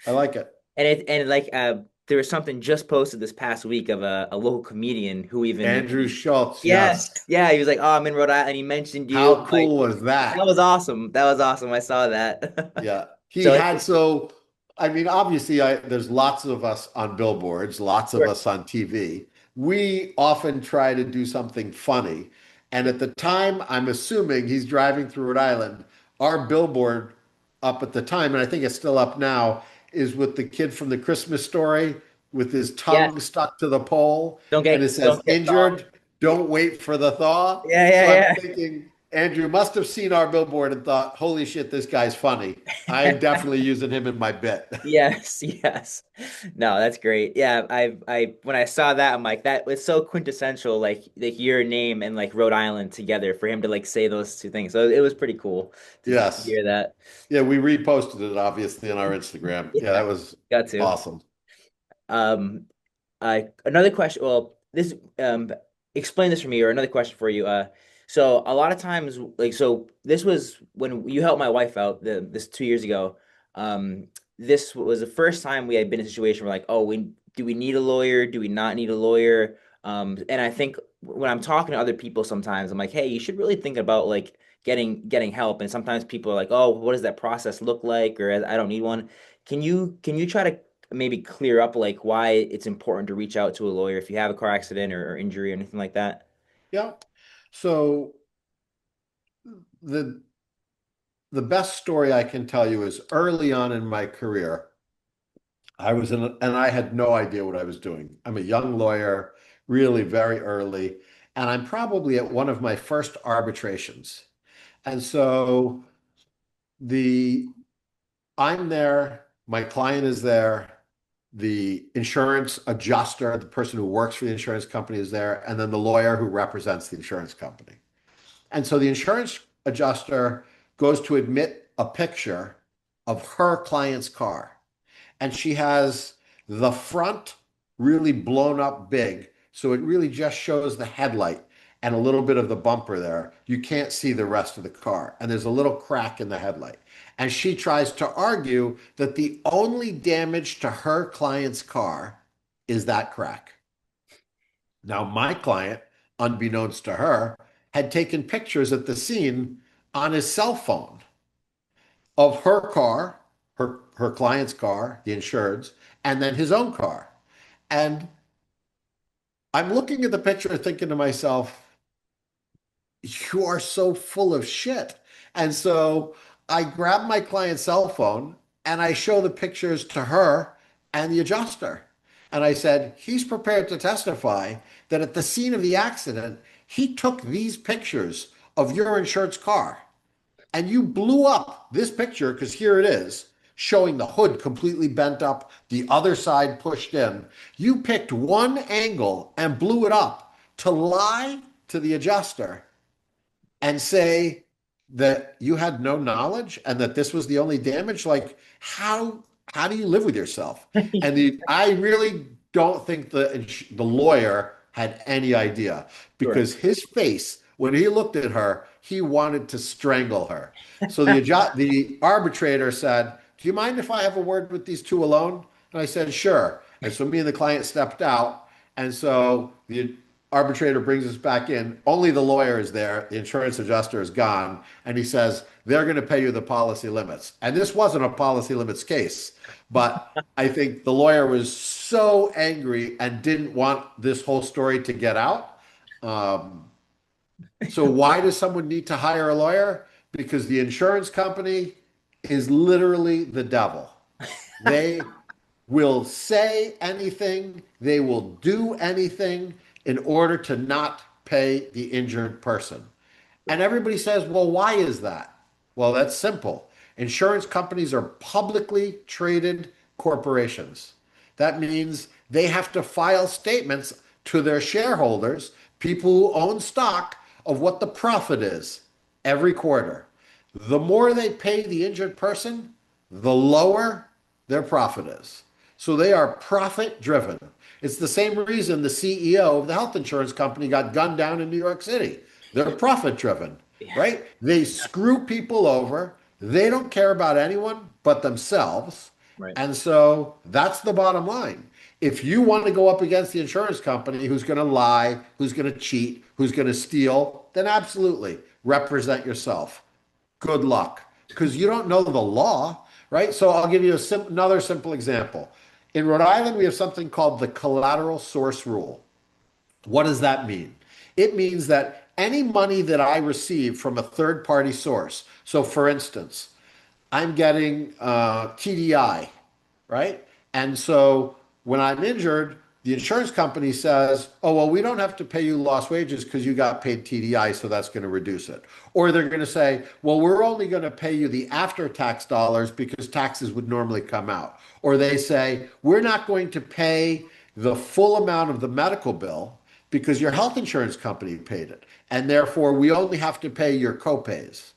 I like it. And there was something just posted this past week of a local comedian who even Andrew Schultz, yes, yes. yeah, he was like, "Oh, I'm in Rhode Island," and he mentioned you. How Like, cool was that that? was awesome. That was awesome. I saw that. Yeah. He So had so I mean, obviously there's lots of us on billboards, lots of us on TV. We often try to do something funny. And at the time, I'm assuming he's driving through Rhode Island. Our billboard up at the time, and I think it's still up now, is with the kid from the Christmas story with his Yeah. tongue stuck to the pole, Don't and it get says don't get thawed. injured, don't wait for the thaw. Yeah, So yeah, I'm yeah. thinking Andrew must have seen our billboard and thought, holy shit, this guy's funny. I'm definitely using him in my bit. Yes, yes. No, that's great. Yeah, I when I saw that, I'm like, that was so quintessential, like your name and like Rhode Island together for him to like say those two things. So it was pretty cool to Yes. hear that. Yeah, we reposted it obviously on our Instagram. Yeah, Yeah, that was got to. awesome. Um, another question. Well, this explain this for me, or another question for you. So a lot of times, like, so this was when you helped my wife out this 2 years ago. Um, this was the first time we had been in a situation where like, oh, we do we need a lawyer? Do we not need a lawyer? And I think when I'm talking to other people, sometimes I'm like, hey, you should really think about like getting help. And sometimes people are like, oh, what does that process look like? Or I don't need one. Can you try to maybe clear up like why it's important to reach out to a lawyer if you have a car accident or injury or anything like that? Yeah. So the the best story I can tell you is early on in my career, and I had no idea what I was doing. I'm a young lawyer, really very early, and I'm probably at one of my first arbitrations. And so the I'm there, my client is there, the insurance adjuster, the person who works for the insurance company is there, and then the lawyer who represents the insurance company. And so the insurance adjuster goes to admit a picture of her client's car. And she has the front really blown up big. So it really just shows the headlight and a little bit of the bumper there. You can't see the rest of the car. And there's a little crack in the headlight. And she tries to argue that the only damage to her client's car is that crack. Now, my client, unbeknownst to her, had taken pictures at the scene on his cell phone of her car, her client's car, the insured's, and then his own car. And I'm looking at the picture thinking to myself, you are so full of shit. And so I grab my client's cell phone and I show the pictures to her and the adjuster. And I said, he's prepared to testify that at the scene of the accident, he took these pictures of your insured's car. And you blew up this picture because here it is, showing the hood completely bent up, the other side pushed in. You picked one angle and blew it up to lie to the adjuster and say that you had no knowledge and that this was the only damage. Like, how do you live with yourself? And I really don't think the lawyer had any idea, Sure. because his face when he looked at her, he wanted to strangle her. So the arbitrator said, do you mind if I have a word with these two alone? And I said, sure. And so me and the client stepped out. And so the arbitrator brings us back in. Only the lawyer is there. The insurance adjuster is gone. And he says, they're going to pay you the policy limits. And this wasn't a policy limits case, but I think the lawyer was so angry and didn't want this whole story to get out. So why does someone need to hire a lawyer? Because the insurance company is literally the devil. They will say anything, they will do anything in order to not pay the injured person. And everybody says, well, why is that? Well, that's simple. Insurance companies are publicly traded corporations. That means they have to file statements to their shareholders, people who own stock, of what the profit is every quarter. The more they pay the injured person, the lower their profit is. So they are profit driven. It's the same reason the CEO of the health insurance company got gunned down in New York City. They're profit driven, Yeah. right? They screw people over. They don't care about anyone but themselves. Right. And so that's the bottom line. If you want to go up against the insurance company who's going to lie, who's going to cheat, who's going to steal, then absolutely represent yourself. Good luck, because you don't know the law, right? So I'll give you another simple example. In Rhode Island, we have something called the collateral source rule. What does that mean? It means that any money that I receive from a third party source, so for instance, I'm getting TDI, right? And so When I'm injured, the insurance company says, oh, well, we don't have to pay you lost wages because you got paid TDI, so that's going to reduce it. Or they're going to say, well, we're only going to pay you the after tax dollars because taxes would normally come out. Or they say, we're not going to pay the full amount of the medical bill because your health insurance company paid it. And therefore, we only have to pay your copays.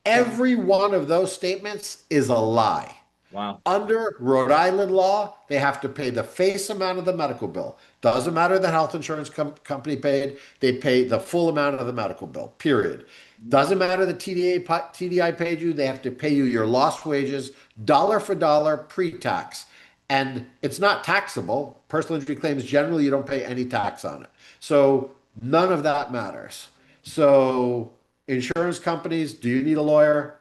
Oh, Every one of those statements is a lie. wow. Under Rhode Island law, they have to pay the face amount of the medical bill. Doesn't matter the health insurance company paid, they pay the full amount of the medical bill, period. Doesn't matter the TDI paid you, they have to pay you your lost wages, dollar for dollar, pre-tax. And it's not taxable. Personal injury claims, generally, you don't pay any tax on it. So none of that matters. So, insurance companies, do you need a lawyer?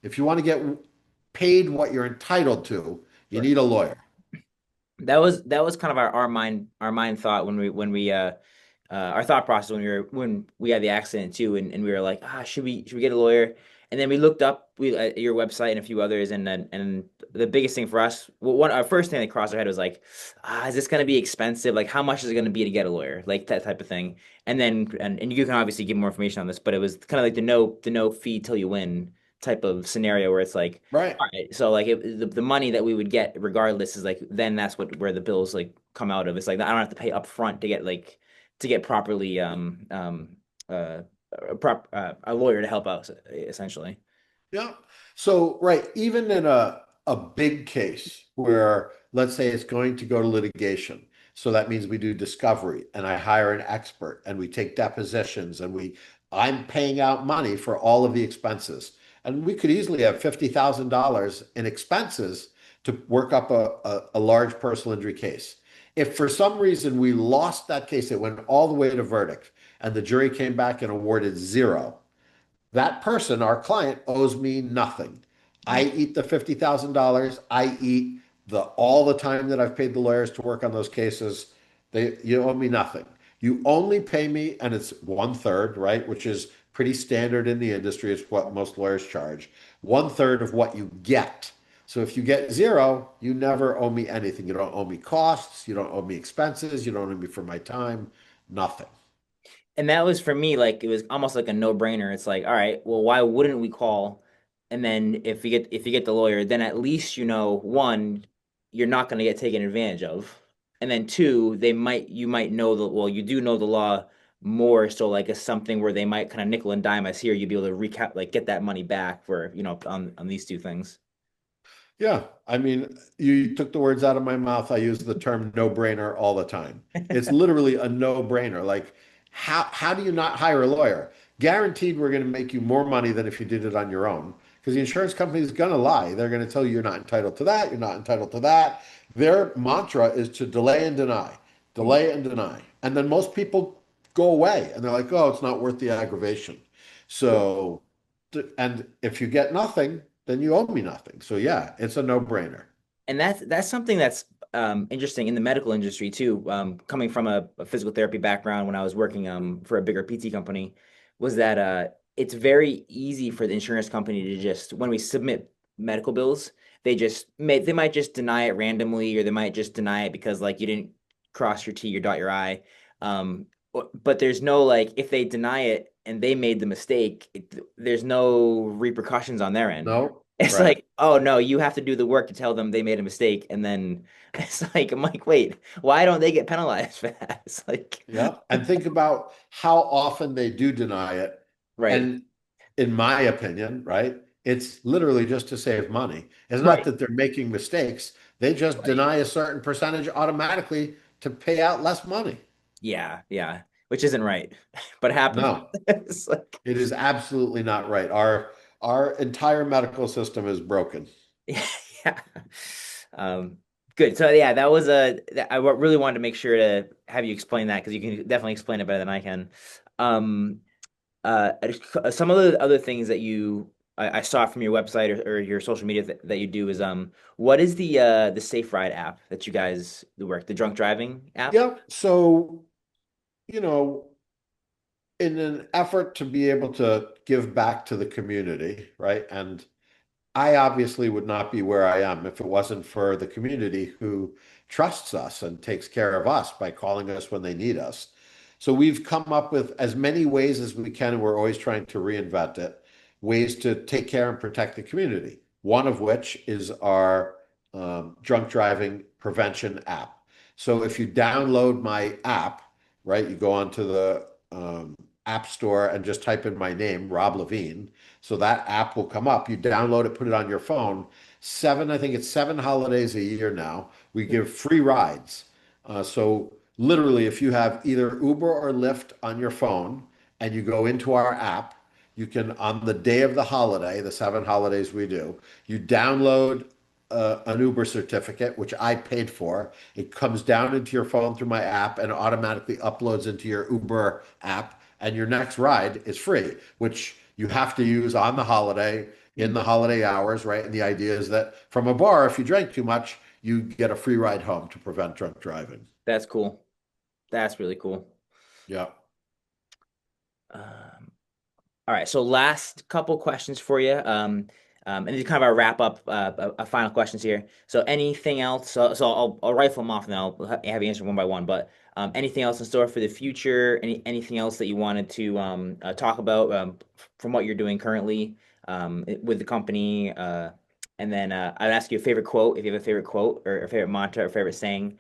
If you want to get paid what you're entitled to, you Sure. need a lawyer. That was kind of our mind thought our thought process when we had the accident too, and we were like, should we get a lawyer? And then we looked up at your website and a few others, and the biggest thing for us, one our first thing that crossed our head was like, is this going to be expensive? Like, how much is it going to be to get a lawyer? Like that type of thing. And then and you can obviously give more information on this, but it was kind of like the no fee till you win type of scenario where it's like, Right. all right, so like the money that we would get regardless is like then that's where the bills like come out of. It's like I don't have to pay up front to get properly uh a lawyer to help out essentially. Yeah. So, right, even in a big case where, let's say, it's going to go to litigation. So that means we do discovery and I hire an expert and we take depositions and I'm paying out money for all of the expenses. And we could easily have $50,000 in expenses to work up a large personal injury case. If for some reason we lost that case, it went all the way to verdict and the jury came back and awarded zero, that person, our client, owes me nothing. I Mm. eat the $50,000. I eat the all the time that I've paid the lawyers to work on those cases. You owe me nothing. You only pay me, and it's one third, right? Which is pretty standard in the industry. It's what most lawyers charge. One third of what you get. So if you get zero, you never owe me anything. You don't owe me costs. You don't owe me expenses. You don't owe me for my time. Nothing. And that was for me like it was almost like a no-brainer. It's like, all right, well, why wouldn't we call? And then if you get the lawyer, then at least you know one, you're not going to get taken advantage of. And then two, you might know you do know the law more, so like it's something where they might kind of nickel and dime us here, you'd be able to recap like get that money back for, on these two things. Yeah, I mean, you took the words out of my mouth. I use the term no-brainer all the time. It's literally a no-brainer. Like, how do you not hire a lawyer? Guaranteed, we're going to make you more money than if you did it on your own. Because the insurance company is going to lie. They're going to tell you you're not entitled to that. You're not entitled to that. Their mantra is to delay and deny, Mm. delay and deny. And then most people go away and they're like, oh, it's not worth the aggravation. So, and if you get nothing, then you owe me nothing. So yeah, it's a no-brainer. And that's something that's interesting in the medical industry too. Coming from a physical therapy background when I was working for a bigger PT company, was that it's very easy for the insurance company to just when we submit medical bills, they might just deny it randomly, or they might just deny it because like you didn't cross your T or dot your I. But there's no like if they deny it and they made the mistake, there's no repercussions on their end. No, It's right. like, oh no, you have to do the work to tell them they made a mistake, and then it's like, I'm like, wait, why don't they get penalized for that? It's like, Yeah. And think about how often they do deny it. right, And in my opinion, right, it's literally just to save money. It's not right, that they're making mistakes. They just right, deny a certain percentage automatically to pay out less money. yeah, yeah, which isn't right, but happens. No, It's like, it is absolutely not right. Our entire medical system is broken. yeah. Um, Good. So yeah, I really wanted to make sure to have you explain that because you can definitely explain it better than I can. Um, some of the other things that I saw from your website or your social media that you do is what is the Safe Ride app that you guys work, the drunk driving app? Yeah. So, you know, in an effort to be able to give back to the community, right? And I obviously would not be where I am if it wasn't for the community who trusts us and takes care of us by calling us when they need us. So we've come up with as many ways as we can, and we're always trying to reinvent it, ways to take care and protect the community. One of which is our drunk driving prevention app. So if you download my app, right, you go onto the app store and just type in my name, Rob Levine. So that app will come up. You download it, put it on your phone. I think it's 7 holidays a year now. We give free rides. So literally, if you have either Uber or Lyft on your phone and you go into our app, you can, on the day of the holiday, the 7 holidays we do, you download an Uber certificate, which I paid for. It comes down into your phone through my app and automatically uploads into your Uber app. And your next ride is free, which you have to use on the holiday, in Mm. the holiday hours, right? And the idea is that from a bar, if you drank too much, you get a free ride home to prevent drunk driving. That's cool. That's really cool. Yeah. Um, All right, so last couple questions for you. And these kind of our wrap up, final questions here. So anything else? So I'll rifle them off and then I'll have you answer one by one. But anything else in store for the future? Anything else that you wanted to talk about from what you're doing currently with the company? And then I'd ask you a favorite quote if you have a favorite quote or a favorite mantra or favorite saying,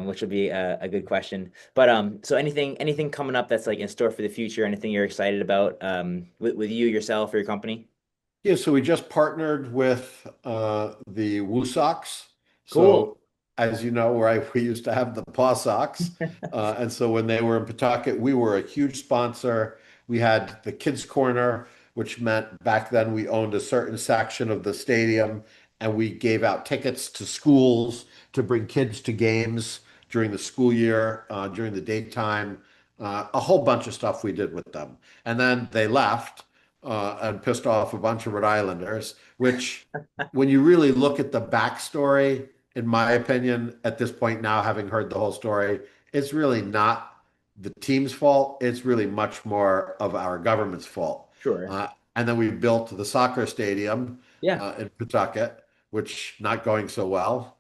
which would be a good question. But so anything coming up that's like in store for the future, anything you're excited about with you yourself or your company? Yeah, so we just partnered with the Woo Sox. Cool. So, as you know, we used to have the Paw Sox. And so when they were in Pawtucket, we were a huge sponsor. We had the Kids Corner, which meant back then we owned a certain section of the stadium, and we gave out tickets to schools to bring kids to games during the school year, during the daytime, a whole bunch of stuff we did with them. And then they left and pissed off a bunch of Rhode Islanders, which, when you really look at the backstory, in my opinion, at this point now, having heard the whole story, it's really not the team's fault. It's really much more of our government's fault. Sure. And then we built the soccer stadium Yeah. in Pawtucket, which not going so well.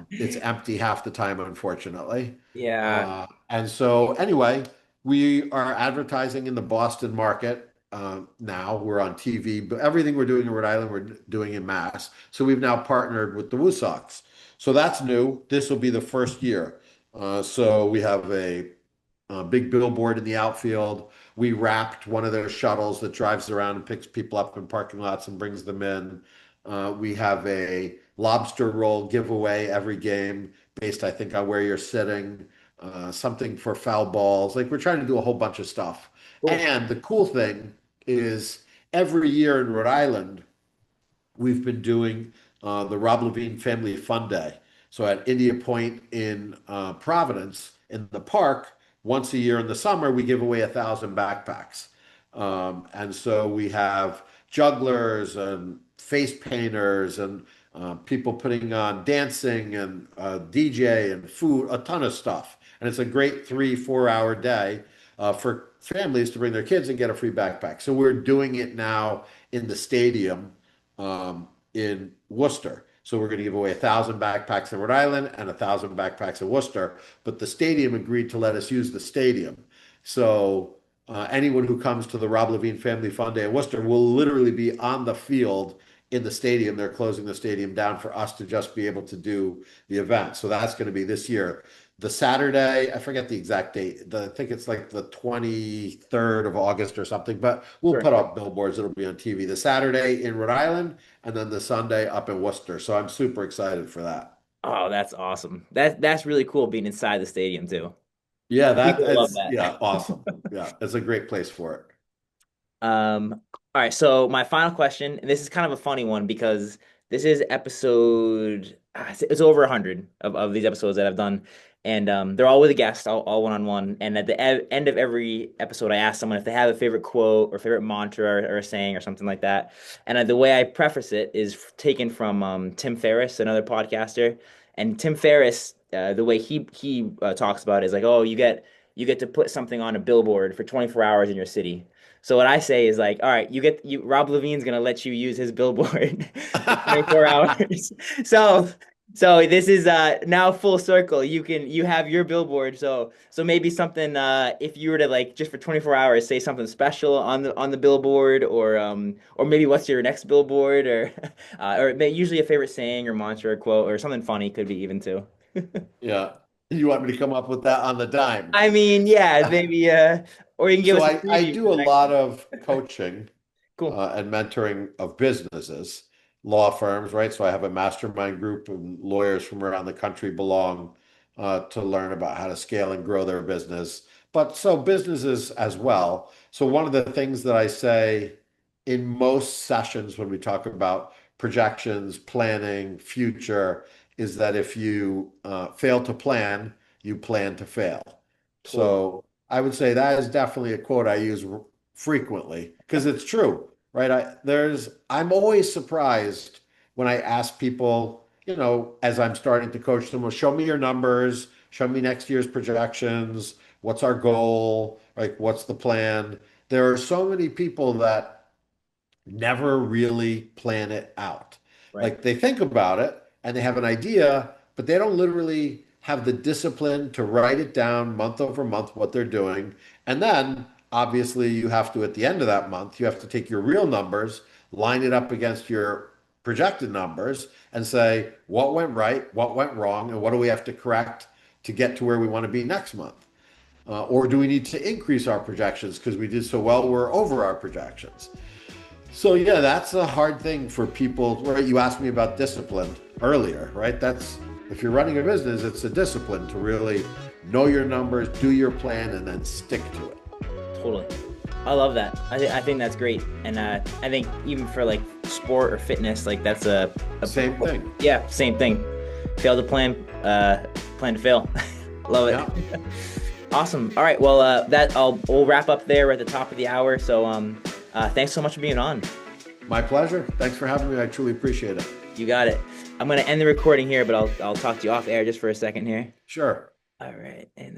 It's empty half the time, unfortunately. Yeah. And so, anyway, we are advertising in the Boston market now. We're on TV, but everything we're doing in Rhode Island, we're doing in Mass. So we've now partnered with the Woo Sox. So that's new. This will be the first year. So we have a big billboard in the outfield. We wrapped one of those shuttles that drives around and picks people up in parking lots and brings them in. We have a lobster roll giveaway every game based, I think, on where you're sitting, something for foul balls. Like, we're trying to do a whole bunch of stuff. Cool. And the cool thing is every year in Rhode Island, we've been doing the Rob Levine Family Fun Day. So at India Point in Providence, in the park, once a year in the summer, we give away 1,000 backpacks. And so we have jugglers and face painters and people putting on dancing and DJ and food, a ton of stuff. And it's a great 3, 4 hour day for families to bring their kids and get a free backpack. So we're doing it now in the stadium in Worcester. So we're going to give away 1,000 backpacks in Rhode Island and 1,000 backpacks in Worcester. But the stadium agreed to let us use the stadium. So anyone who comes to the Rob Levine Family Fun Day in Worcester will literally be on the field in the stadium. They're closing the stadium down for us to just be able to do the event. So that's going to be this year. The Saturday, I forget the exact date. I think it's like the 23rd of August or something, but we'll Sure. put up billboards. It'll be on TV. The Saturday in Rhode Island and then the Sunday up in Worcester. So I'm super excited for that. Oh, that's awesome. That's really cool being inside the stadium too. Yeah, People love yeah, that. awesome. Yeah, it's a great place for it. All right, so my final question, and this is kind of a funny one because this is episode, it's over 100 of these episodes that I've done, and they're all with a guest, all one-on-one. And at the end of every episode, I ask someone if they have a favorite quote or favorite mantra or a saying or something like that. And the way I preface it is taken from Tim Ferriss, another podcaster. And Tim Ferriss, the way he talks about it is like, oh, you get to put something on a billboard for 24 hours in your city. So what I say is like, all right, Rob Levine's gonna let you use his billboard for 24 hours. So So this is now full circle. You have your billboard. So maybe something if you were to like just for 24 hours say something special on the billboard or maybe what's your next billboard or usually a favorite saying or mantra or quote or something funny could be even too. Yeah. You want me to come up with that on the dime? I mean, yeah, maybe or you can give So us a I preview for do a the next lot one. of coaching Cool. and mentoring of businesses, law firms, right? So I have a mastermind group and lawyers from around the country belong to learn about how to scale and grow their business, but so businesses as well. So one of the things that I say in most sessions when we talk about projections, planning, future, is that if you fail to plan, you plan to fail. Totally. So I would say that is definitely a quote I use frequently because it's true, right? I'm always surprised when I ask people, as I'm starting to coach them, well, show me your numbers, show me next year's projections, what's our goal, like what's the plan? There are so many people that never really plan it out. Right. Like they think about it and they have an idea, but they don't literally have the discipline to write it down month over month what they're doing. And then obviously you have to, at the end of that month, you have to take your real numbers, line it up against your projected numbers and say, what went right, what went wrong, and what do we have to correct to get to where we want to be next month? Or do we need to increase our projections because we did so well, we're over our projections? So yeah, that's a hard thing for people. Right? You asked me about discipline earlier, right? That's if you're running a business, it's a discipline to really know your numbers, do your plan, and then stick to it. Totally. I love that. I think that's great. And I think even for like sport or fitness, like that's a Same thing. yeah, same thing. Fail to plan, plan to fail. Love Yeah, it. Awesome. All right. Well, we'll wrap up there. We're at the top of the hour. So thanks so much for being on. my pleasure. Thanks for having me. I truly appreciate it. You got it. I'm gonna end the recording here, but I'll talk to you off air just for a second here. Sure. All right. And then